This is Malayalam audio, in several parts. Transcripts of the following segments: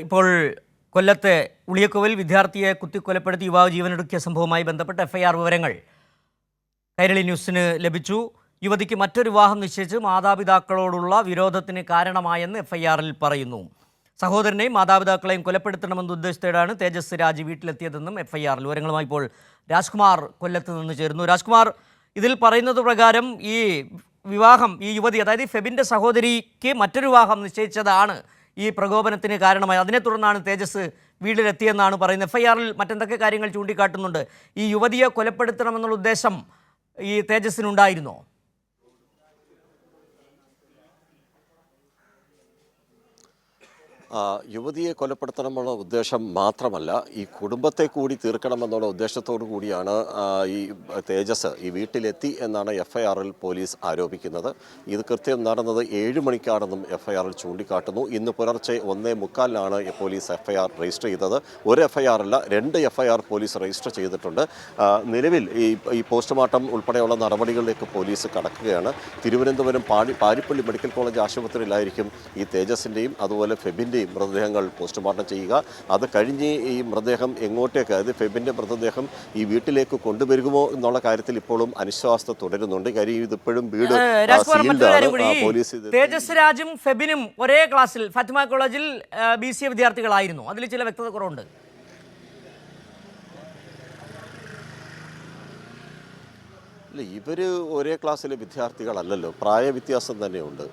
ഇപ്പോൾ കൊല്ലത്തെ ഉളിയക്കോവിൽ വിദ്യാർത്ഥിയെ കുത്തിക്കൊലപ്പെടുത്തി യുവാവ് ജീവനൊടുക്കിയ സംഭവവുമായി ബന്ധപ്പെട്ട എഫ്ഐആർ വിവരങ്ങൾ കൈരളി ന്യൂസിന് ലഭിച്ചു. യുവതിക്ക് മറ്റൊരു വിവാഹം നിശ്ചയിച്ച് മാതാപിതാക്കളോടുള്ള വിരോധത്തിന് കാരണമായെന്ന് എഫ്ഐആറിൽ പറയുന്നു. സഹോദരനെയും മാതാപിതാക്കളെയും കൊലപ്പെടുത്തണമെന്ന ഉദ്ദേശത്തോടെയാണ് തേജസ് രാജ് വീട്ടിലെത്തിയതെന്നും എഫ്ഐആറിൽ. വിവരങ്ങളുമായി ഇപ്പോൾ രാജ്കുമാർ കൊല്ലത്ത് നിന്ന് ചേരുന്നു. രാജ്കുമാർ, ഇതിൽ പറയുന്നത് പ്രകാരം ഈ വിവാഹം, ഈ യുവതി അതായത് ഫെബിൻ്റെ സഹോദരിക്ക് മറ്റൊരു വിവാഹം നിശ്ചയിച്ചതാണ് ഈ പ്രകോപനത്തിന് കാരണമായി. അതിനെ തുടർന്നാണ് തേജസ് വീട്ടിലെത്തിയെന്നാണ് പറയുന്നത്. എഫ്ഐആറിൽ മറ്റെന്തൊക്കെ കാര്യങ്ങൾ ചൂണ്ടിക്കാട്ടുന്നുണ്ട്? ഈ യുവതിയെ കൊലപ്പെടുത്തണമെന്നുള്ള ഉദ്ദേശം ഈ തേജസ്സിനുണ്ടായിരുന്നോ? യുവതിയെ കൊലപ്പെടുത്തണമെന്നുള്ള ഉദ്ദേശം മാത്രമല്ല, ഈ കുടുംബത്തെ കൂടി തീർക്കണമെന്നുള്ള ഉദ്ദേശത്തോടു കൂടിയാണ് ഈ തേജസ് ഈ വീട്ടിലെത്തി എന്നാണ് എഫ്ഐആറിൽ പോലീസ് ആരോപിക്കുന്നത്. ഇത് കൃത്യം നടന്നത് 7 മണിക്കാണെന്നും എഫ്ഐആറിൽ ചൂണ്ടിക്കാട്ടുന്നു. ഇന്ന് പുലർച്ചെ 1:45-നാണ് പോലീസ് എഫ്ഐആർ രജിസ്റ്റർ ചെയ്തത്. ഒരു എഫ്ഐആർ അല്ല, 2 എഫ്ഐആർ പോലീസ് രജിസ്റ്റർ ചെയ്തിട്ടുണ്ട്. നിലവിൽ ഈ പോസ്റ്റ്മോർട്ടം ഉൾപ്പെടെയുള്ള നടപടികളിലേക്ക് പോലീസ് കടക്കുകയാണ്. തിരുവനന്തപുരം പാരിപ്പള്ളി മെഡിക്കൽ കോളേജ് ആശുപത്രിയിലായിരിക്കും ഈ തേജസിൻ്റെയും അതുപോലെ ഫെബിൻ്റെ മൃതദേഹങ്ങൾ പോസ്റ്റ്മോർട്ടം ചെയ്യുക. അത് കഴിഞ്ഞ് ഈ മൃതദേഹം എങ്ങോട്ടേക്ക്, അതായത് ഫെബിൻ്റെ മൃതദേഹം ഈ വീട്ടിലേക്ക് കൊണ്ടുവരുമോ എന്നുള്ള കാര്യത്തിൽ ഇപ്പോഴും അനിശ്വാസത തുടരുന്നുണ്ട്. കാര്യം ഇതിപ്പോഴും വീട് പോലീസ്. തേജസ് രാജും ഫെബിനും ഒരേ ക്ലാസ്സിൽ ഫാത്തിമ കോളേജിൽ BCA വിദ്യാർത്ഥികളായിരുന്നു. അതിൽ ചില വ്യക്തത കുറവുണ്ട്. ഇവർ ഒരേ ക്ലാസ്സിലെ വിദ്യാർത്ഥികളല്ലല്ലോ, പ്രായവ്യത്യാസം തന്നെയുണ്ട്.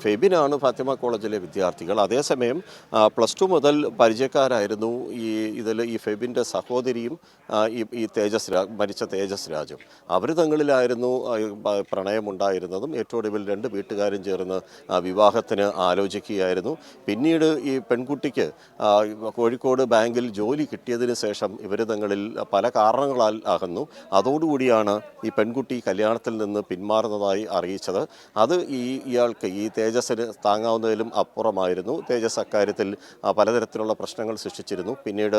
ഫെബിനാണ് ഫാത്തിമ കോളേജിലെ വിദ്യാർത്ഥികൾ. അതേസമയം +2 മുതൽ പരിചയക്കാരായിരുന്നു ഈ ഫെബിൻ്റെ സഹോദരിയും ഈ മരിച്ച തേജസ് രാജും. അവർ തങ്ങളിലായിരുന്നു പ്രണയമുണ്ടായിരുന്നതും. ഏറ്റവും ഒടുവിൽ 2 വീട്ടുകാരും ചേർന്ന് വിവാഹത്തിന് ആലോചിക്കുകയായിരുന്നു. പിന്നീട് ഈ പെൺകുട്ടിക്ക് കോഴിക്കോട് ബാങ്കിൽ ജോലി കിട്ടിയതിന് ശേഷം ഇവർ തങ്ങളിൽ പല കാരണങ്ങളാൽ അകന്നു. അതോടുകൂടിയാണ് ഈ പെൺകുട്ടി കല്യാണത്തിൽ നിന്ന് പിന്മാറുന്നതായി അറിയിച്ചത്. അത് ഇയാൾക്ക്, ഈ തേജസ്സിന് താങ്ങാവുന്നതിലും അപ്പുറമായിരുന്നു. തേജസ് അക്കാര്യത്തിൽ പലതരത്തിലുള്ള പ്രശ്നങ്ങൾ സൃഷ്ടിച്ചിരുന്നു. പിന്നീട്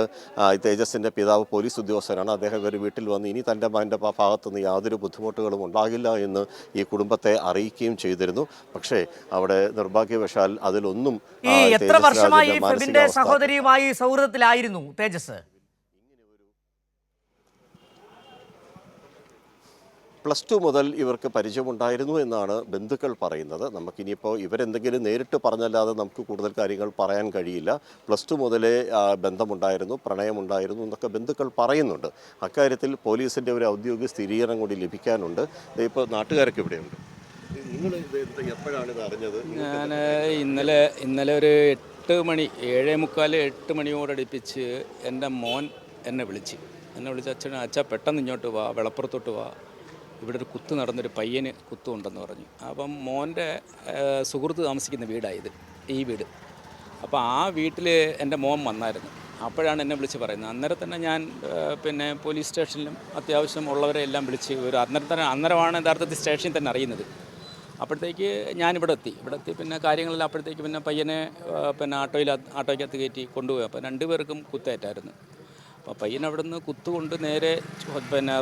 തേജസ്സിൻ്റെ പിതാവ് പോലീസ് ഉദ്യോഗസ്ഥനാണ്. അദ്ദേഹം ഒരു വീട്ടിൽ വന്ന് ഇനി തൻ്റെ മകൻ്റെ ഭാഗത്തുനിന്ന് യാതൊരു ബുദ്ധിമുട്ടുകളും ഉണ്ടാകില്ല എന്ന് ഈ കുടുംബത്തെ അറിയിക്കുകയും ചെയ്തിരുന്നു. പക്ഷേ അവിടെ നിർഭാഗ്യവശാൽ അതിലൊന്നും. എത്ര വർഷമായി ഫെബിന്റെ സഹോദരിയുമായി സൗഹൃദത്തിലായിരുന്നു തേജസ്? +2 മുതൽ ഇവർക്ക് പരിചയമുണ്ടായിരുന്നു എന്നാണ് ബന്ധുക്കൾ പറയുന്നത്. നമുക്കിനിയിപ്പോൾ ഇവരെന്തെങ്കിലും നേരിട്ട് പറഞ്ഞല്ലാതെ നമുക്ക് കൂടുതൽ കാര്യങ്ങൾ പറയാൻ കഴിയില്ല. +2 മുതലേ ബന്ധമുണ്ടായിരുന്നു, പ്രണയമുണ്ടായിരുന്നു എന്നൊക്കെ ബന്ധുക്കൾ പറയുന്നുണ്ട്. അക്കാര്യത്തിൽ പോലീസിൻ്റെ ഒരു ഔദ്യോഗിക സ്ഥിരീകരണം കൂടി ലഭിക്കാനുണ്ട്. ഇപ്പോൾ നാട്ടുകാരൊക്കെ ഇവിടെയുണ്ട്. നിങ്ങൾ എപ്പോഴാണ് ഇത് അറിഞ്ഞത്? ഞാൻ ഇന്നലെ ഒരു 8 മണി, 7:45, 8 മണിയോടടുപ്പിച്ച് എൻ്റെ മോൻ എന്നെ വിളിച്ച് അച്ഛാ പെട്ടെന്ന് ഇങ്ങോട്ട് വാ, വെളപ്പുറത്തോട്ട് വാ, ഇവിടെ ഒരു കുത്ത് നടന്നൊരു പയ്യന് കുത്തുണ്ടെന്ന് പറഞ്ഞു. അപ്പം മോൻ്റെ സുഹൃത്ത് താമസിക്കുന്ന വീടായത് ഈ വീട്. അപ്പോൾ ആ വീട്ടിൽ എൻ്റെ മോൻ വന്നായിരുന്നു. അപ്പോഴാണ് എന്നെ വിളിച്ച് പറയുന്നത്. അന്നേരം തന്നെ ഞാൻ പോലീസ് സ്റ്റേഷനിലും അത്യാവശ്യം ഉള്ളവരെ എല്ലാം വിളിച്ച് അന്നേരമാണ് യഥാർത്ഥത്തിൽ സ്റ്റേഷനിൽ തന്നെ അറിയുന്നത്. അപ്പോഴത്തേക്ക് ഞാനിവിടെ എത്തി പിന്നെ കാര്യങ്ങളെല്ലാം അപ്പോഴത്തേക്ക് പയ്യനെ ആട്ടോയ്ക്കകത്ത് കയറ്റി കൊണ്ടുപോയി. അപ്പോൾ 2 പേർക്കും കുത്തേറ്റായിരുന്നു. അപ്പോൾ പയ്യൻ അവിടെ നിന്ന് കുത്തുകൊണ്ട് നേരെ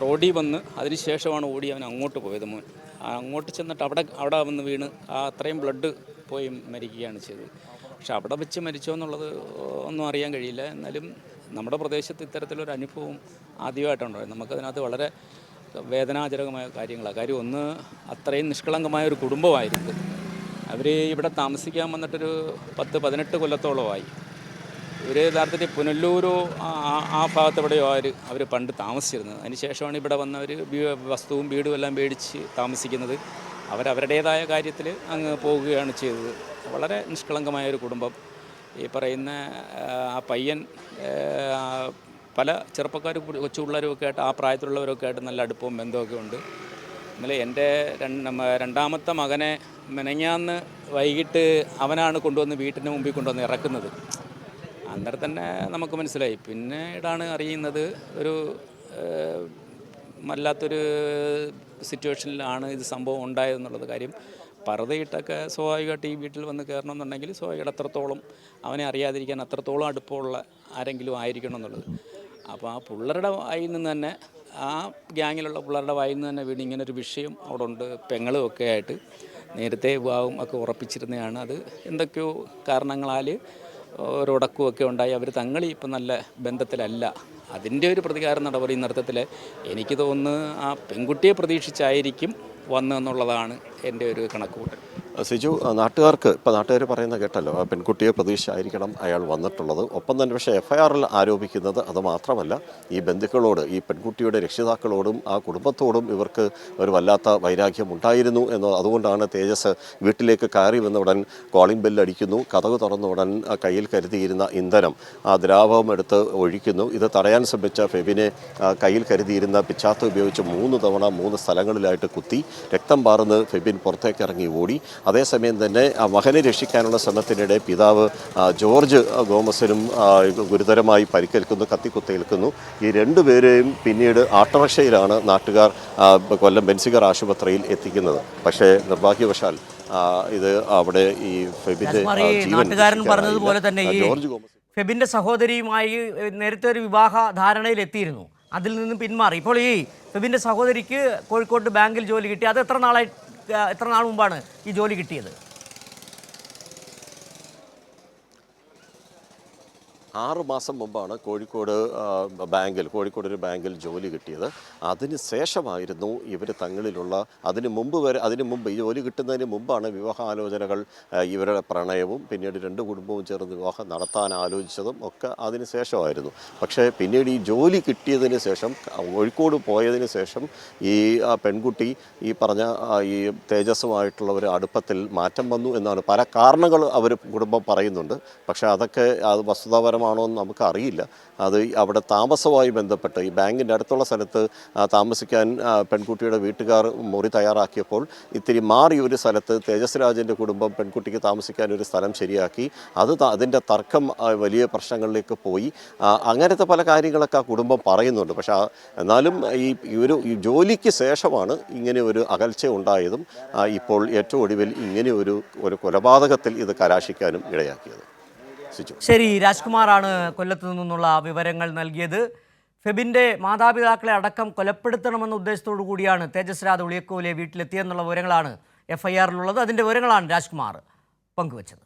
റോഡിൽ വന്ന് അതിന് ശേഷമാണ് ഓടി അവൻ അങ്ങോട്ട് പോയത്. മോൻ അങ്ങോട്ട് ചെന്നിട്ട് അവിടെ വന്ന് വീണ് അത്രയും ബ്ലഡ് പോയി മരിക്കുകയാണ് ചെയ്തത്. പക്ഷെ അവിടെ വെച്ച് മരിച്ചോ എന്നുള്ളത് ഒന്നും അറിയാൻ കഴിയില്ല. എന്നാലും നമ്മുടെ പ്രദേശത്ത് ഇത്തരത്തിലൊരു അനുഭവം ആദ്യമായിട്ടുണ്ടായി. നമുക്കതിനകത്ത് വളരെ വേദനാജനകമായ കാര്യങ്ങളാണ്. കാര്യം ഒന്ന്, അത്രയും നിഷ്കളങ്കമായൊരു കുടുംബമായിരുന്നു. അവർ ഇവിടെ താമസിക്കാൻ വന്നിട്ടൊരു 10-18 കൊല്ലത്തോളമായി. ഇവർ യഥാർത്ഥത്തിൽ പുനലൂരോ ആ ഭാഗത്തെവിടെയോ അവർ പണ്ട് താമസിച്ചിരുന്നത്. അതിനുശേഷമാണ് ഇവിടെ വന്നവർ വസ്തുവും വീടും എല്ലാം മേടിച്ച് താമസിക്കുന്നത്. അവരവരുടേതായ കാര്യത്തിൽ അങ്ങ് പോവുകയാണ് ചെയ്തത്. വളരെ നിഷ്കളങ്കമായൊരു കുടുംബം. ഈ പറയുന്ന ആ പയ്യൻ പല ചെറുപ്പക്കാരും കൊച്ചു പിള്ളേരുമൊക്കെ ആയിട്ട്, ആ പ്രായത്തിലുള്ളവരൊക്കെ ആയിട്ട് നല്ല അടുപ്പവും ബന്ധമൊക്കെ ഉണ്ട്. ഇന്നലെ എൻ്റെ രണ്ടാമത്തെ മകനെ മെനഞ്ഞാന്ന് വൈകിട്ട് അവനാണ് കൊണ്ടുവന്ന് വീട്ടിന് മുമ്പിൽ കൊണ്ടുവന്ന് ഇറക്കുന്നത്. അന്നേരം തന്നെ നമുക്ക് മനസ്സിലായി. പിന്നീടാണ് അറിയുന്നത് ഒരു വല്ലാത്തൊരു സിറ്റുവേഷനിലാണ് ഇത് സംഭവം ഉണ്ടായതെന്നുള്ളത്. കാര്യം പർദ്ദയിട്ടൊക്കെ സ്വാഭാവികമായിട്ട് ഈ വീട്ടിൽ വന്ന് കയറണമെന്നുണ്ടെങ്കിൽ സ്വാഭാവികമായിട്ട് അത്രത്തോളം അവനെ അറിയാതിരിക്കാൻ അത്രത്തോളം അടുപ്പമുള്ള ആരെങ്കിലും ആയിരിക്കണം എന്നുള്ളത്. അപ്പോൾ ആ പിള്ളേരുടെ വായിൽ നിന്ന് തന്നെ, ആ ഗ്യാങ്ങിലുള്ള പിള്ളേരുടെ വായിൽ നിന്ന് തന്നെ വീണ് ഇങ്ങനൊരു വിഷയം അവിടെ ഉണ്ട്. പെങ്ങളും ഒക്കെ ആയിട്ട് നേരത്തെ വിവാഹം ഒക്കെ ഉറപ്പിച്ചിരുന്നതാണ്. അത് എന്തൊക്കെയോ കാരണങ്ങളാൽ ഒരൊടക്കമൊക്കെ ഉണ്ടായി. അവർ തങ്ങളി ഇപ്പം നല്ല ബന്ധത്തിലല്ല. അതിൻ്റെ ഒരു പ്രതികാര നടപടി നടത്തത്തിൽ എനിക്ക് തോന്നുന്നു ആ പെൺകുട്ടിയെ പ്രതീക്ഷിച്ചായിരിക്കും വന്നതെന്നുള്ളതാണ് എൻ്റെ ഒരു കണക്കുകൂട്ടൽ. സിജു, നാട്ടുകാർ പറയുന്ന കേട്ടല്ലോ, ആ പെൺകുട്ടിയെ പ്രതീക്ഷിച്ചായിരിക്കണം അയാൾ വന്നിട്ടുള്ളത്. ഒപ്പം തന്നെ പക്ഷേ FIR-ൽ ആരോപിക്കുന്നത് അത് മാത്രമല്ല, ഈ ബന്ധുക്കളോട്, ഈ പെൺകുട്ടിയുടെ രക്ഷിതാക്കളോടും ആ കുടുംബത്തോടും ഇവർക്ക് ഒരു വല്ലാത്ത വൈരാഗ്യം ഉണ്ടായിരുന്നു എന്ന്. അതുകൊണ്ടാണ് തേജസ് വീട്ടിലേക്ക് കയറി വന്ന ഉടൻ കോളിംഗ് ബെല്ലടിക്കുന്നു, കതക് തുറന്ന ഉടൻ കയ്യിൽ കരുതിയിരുന്ന ഇന്ധനം, ആ ദ്രാവകം എടുത്ത് ഒഴിക്കുന്നു. ഇത് തടയാൻ ശ്രമിച്ച ഫെബിനെ കയ്യിൽ കരുതിയിരുന്ന പിച്ചാത്ത ഉപയോഗിച്ച് 3 തവണ 3 സ്ഥലങ്ങളിലായിട്ട് കുത്തി. രക്തം പാർന്ന് ഫെബിൻ പുറത്തേക്ക് ഇറങ്ങി ഓടി. അതേസമയം തന്നെ മകനെ രക്ഷിക്കാനുള്ള ശ്രമത്തിനിടെ പിതാവ് ജോർജ് ഗോമസിനും ഗുരുതരമായി പരിക്കേൽക്കുന്നു, കത്തിക്കുത്തേൽക്കുന്നു. ഈ രണ്ടുപേരെയും പിന്നീട് ആട്ടോറിക്ഷയിലാണ് നാട്ടുകാർ കൊല്ലം ബെൻസിഗർ ആശുപത്രിയിൽ എത്തിക്കുന്നത്. പക്ഷേ നിർഭാഗ്യവശാൽ ഇത് അവിടെ ഈ ഫെബിന്റെ നാട്ടുകാരൻ പറഞ്ഞതുപോലെ തന്നെ ഈ ജോർജ് ഗോമസ് ഫെബിന്റെ സഹോദരിയുമായി നേരത്തെ ഒരു വിവാഹ ധാരണയിൽ എത്തിയിരുന്നു. അതിൽ നിന്നും പിന്മാറി. ഇപ്പോൾ ഈ ഫെബിന്റെ സഹോദരിക്ക് കോഴിക്കോട് ബാങ്കിൽ ജോലി കിട്ടി. അത് എത്ര നാൾ മുമ്പാണ് ഈ ജോലി കിട്ടിയത്? 6 മാസം മുമ്പാണ് കോഴിക്കോട് ഒരു ബാങ്കിൽ ജോലി കിട്ടിയത്. അതിന് ശേഷമായിരുന്നു ഇവർ തങ്ങളിലുള്ള, അതിന് മുമ്പ് ഈ ജോലി കിട്ടുന്നതിന് മുമ്പാണ് വിവാഹാലോചനകൾ, ഇവരുടെ പ്രണയവും പിന്നീട് 2 കുടുംബവും ചേർന്ന് വിവാഹം നടത്താൻ ആലോചിച്ചതും ഒക്കെ അതിന് ശേഷമായിരുന്നു. പക്ഷേ പിന്നീട് ഈ ജോലി കിട്ടിയതിന് ശേഷം, കോഴിക്കോട് പോയതിന് ശേഷം ഈ പെൺകുട്ടി ഈ പറഞ്ഞ ഈ തേജസ്സുമായിട്ടുള്ള ഒരു അടുപ്പത്തിൽ മാറ്റം വന്നു എന്നാണ് പല കാരണങ്ങൾ കുടുംബം പറയുന്നുണ്ട്. പക്ഷേ അതൊക്കെ അത് വസ്തുതാപരമാണോ എന്ന് നമുക്കറിയില്ല. അത് അവിടെ താമസവുമായി ബന്ധപ്പെട്ട് ഈ ബാങ്കിൻ്റെ അടുത്തുള്ള സ്ഥലത്ത് താമസിക്കാൻ പെൺകുട്ടിയുടെ വീട്ടുകാർ മുറി തയ്യാറാക്കിയപ്പോൾ ഇത്തിരി മാറി ഒരു സ്ഥലത്ത് തേജസ് രാജൻ്റെ കുടുംബം പെൺകുട്ടിക്ക് താമസിക്കാൻ ഒരു സ്ഥലം ശരിയാക്കി. അതിൻ്റെ തർക്കം വലിയ പ്രശ്നങ്ങളിലേക്ക് പോയി. അങ്ങനത്തെ പല കാര്യങ്ങളൊക്കെ ആ കുടുംബം പറയുന്നുണ്ട്. പക്ഷേ എന്നാലും ഈ ജോലിക്ക് ശേഷമാണ് ഇങ്ങനെ ഒരു അകൽച്ച ഉണ്ടായതും ഇപ്പോൾ ഏറ്റവും ഒടുവിൽ ഇങ്ങനെ ഒരു കൊലപാതകത്തിൽ ഇത് കലാശിക്കാനും ഇടയാക്കിയത്. ശരി, രാജ്കുമാറാണ് കൊല്ലത്ത് നിന്നുള്ള വിവരങ്ങൾ നൽകിയത്. ഫെബിൻ്റെ മാതാപിതാക്കളെ അടക്കം കൊലപ്പെടുത്തണമെന്ന ഉദ്ദേശത്തോടു കൂടിയാണ് തേജസ് രാജ ഉളിയക്കോവിലെ വീട്ടിലെത്തിയെന്നുള്ള വിവരങ്ങളാണ് FIR-ലുള്ളത്. അതിൻ്റെ വിവരങ്ങളാണ് രാജ്കുമാർ പങ്കുവച്ചത്.